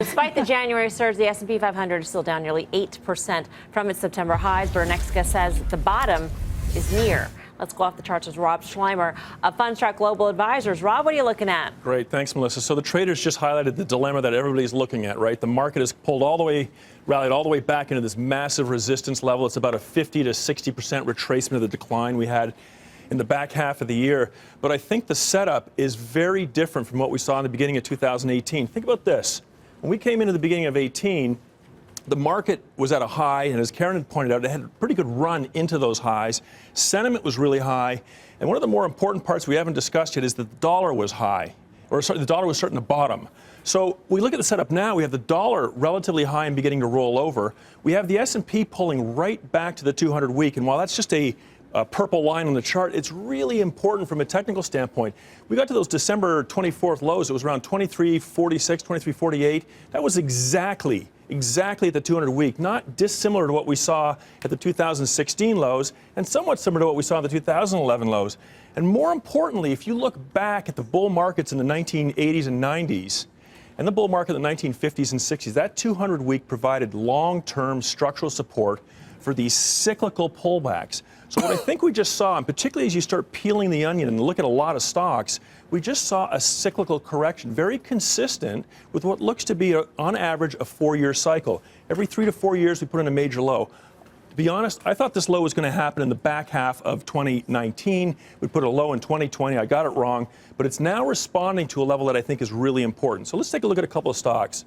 Despite the January surge, the S&P 500 is still down nearly 8% from its September highs, but our next guest says the bottom is near. Let's go off the charts with Rob Sluymer of Fundstrat Global Advisors. Rob, what are you looking at? Great. Thanks, Melissa. So the traders just highlighted the dilemma that everybody's looking at, right? The market has rallied all the way back into this massive resistance level. It's about a 50 to 60% retracement of the decline we had in the back half of the year. But I think the setup is very different from what we saw in the beginning of 2018. Think about this. When we came into the beginning of 18, the market was at a high, and as Karen had pointed out, it had a pretty good run into those highs. Sentiment was really high, and one of the more important parts we haven't discussed yet is that the dollar was high, or sorry, the dollar was starting to bottom. So we look at the setup now. We have the dollar relatively high and beginning to roll over. We have the S&P pulling right back to the 200-week, and while that's just a purple line on the chart, it's really important from a technical standpoint. We got to those December 24th lows. It was around 23.46, 23.48. That was exactly at the 200-week, not dissimilar to what we saw at the 2016 lows and somewhat similar to what we saw at the 2011 lows. And more importantly, if you look back at the bull markets in the 1980s and 90s and the bull market in the 1950s and 60s, that 200-week provided long-term structural support for these cyclical pullbacks. So what I think we just saw, and particularly as you start peeling the onion and look at a lot of stocks, we just saw a cyclical correction, very consistent with what looks to be, on average, a 4-year cycle. Every 3 to 4 years, we put in a major low. To be honest, I thought this low was going to happen in the back half of 2019. We put a low in 2020. I got it wrong. But it's now responding to a level that I think is really important. So let's take a look at a couple of stocks.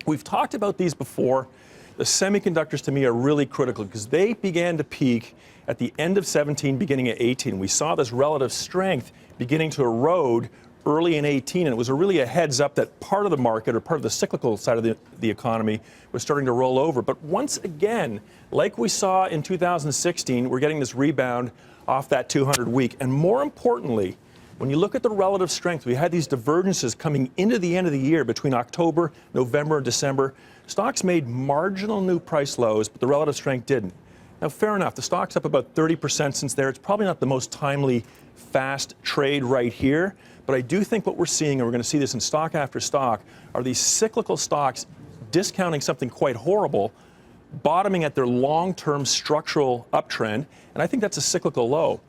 We've talked about these before. The semiconductors, to me, are really critical because they began to peak at the end of 17, beginning of 18. We saw this relative strength beginning to erode early in 18, and it was really a heads up that part of the market or part of the cyclical side of the economy was starting to roll over. But once again, like we saw in 2016, we're getting this rebound off that 200-week. And more importantly, when you look at the relative strength, we had these divergences coming into the end of the year between October, November, and December. Stocks made marginal new price lows, but the relative strength didn't. Now, fair enough, the stock's up about 30% since there. It's probably not the most timely, fast trade right here, but I do think what we're seeing, and we're going to see this in stock after stock, are these cyclical stocks discounting something quite horrible, bottoming at their long-term structural uptrend, and I think that's a cyclical low.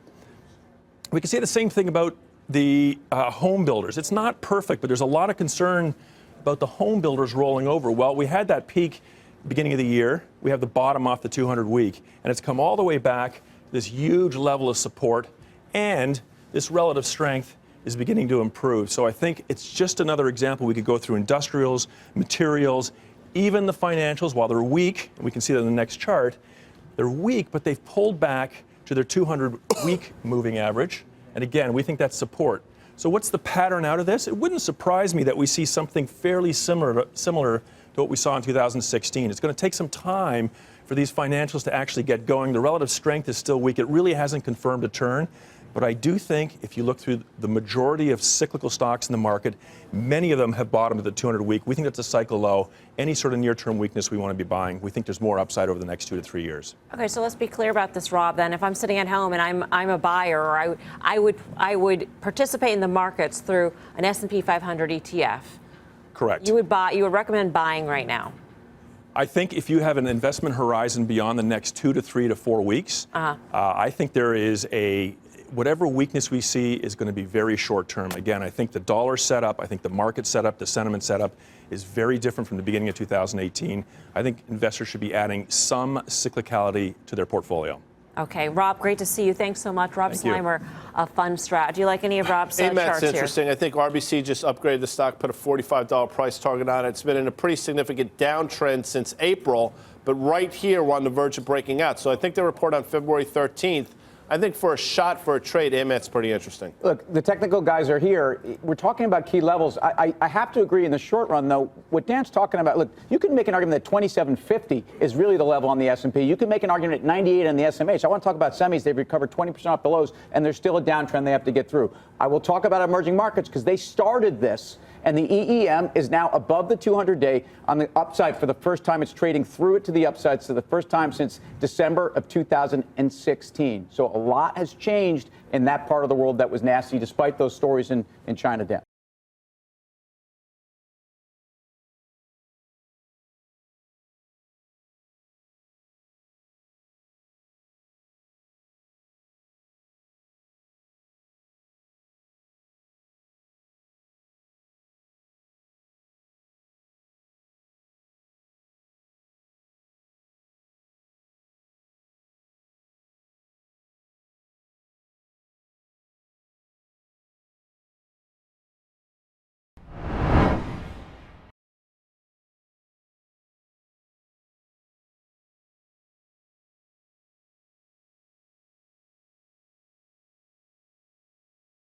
We can say the same thing about the home builders. It's not perfect, but there's a lot of concern about the home builders rolling over. Well, we had that peak beginning of the year. We have the bottom off the 200-week, and it's come all the way back to this huge level of support, and this relative strength is beginning to improve. So I think it's just another example. We could go through industrials, materials, even the financials. While they're weak, and we can see that in the next chart, they're weak, but they've pulled back to their 200-week moving average. And again, we think that's support. So what's the pattern out of this? It wouldn't surprise me that we see something fairly similar to what we saw in 2016. It's going to take some time for these financials to actually get going. The relative strength is still weak. It really hasn't confirmed a turn. But I do think if you look through the majority of cyclical stocks in the market, many of them have bottomed at the 200-week. We think that's a cycle low. Any sort of near-term weakness we want to be buying. We think there's more upside over the next 2 to 3 years. Okay, so let's be clear about this, Rob. Then, if I'm sitting at home and I'm a buyer, or I would participate in the markets through an S&P 500 ETF. Correct. You would recommend buying right now. I think if you have an investment horizon beyond the next 2 to 3 to 4 weeks, I think there is whatever weakness we see is going to be very short term. Again, I think the dollar setup, I think the market setup, the sentiment setup is very different from the beginning of 2018. I think investors should be adding some cyclicality to their portfolio. Okay, Rob, great to see you. Thanks so much. Rob Sluymer of Fundstrat. Do you like any of Rob's charts here? That's interesting. I think RBC just upgraded the stock, put a $45 price target on it. It's been in a pretty significant downtrend since April, but right here we're on the verge of breaking out. So I think they report on February 13th. I think for a shot for a trade, AMET's pretty interesting. Look, the technical guys are here. We're talking about key levels. I have to agree in the short run, though, what Dan's talking about, look, you can make an argument that 2750 is really the level on the S&P. You can make an argument at 98 on the SMH. I want to talk about semis. They've recovered 20% off the lows, and there's still a downtrend they have to get through. I will talk about emerging markets because they started this, and the EEM is now above the 200-day on the upside for the first time. It's trading through it to the upside, so the first time since December of 2016. So a lot has changed in that part of the world that was nasty, despite those stories in China, Dan.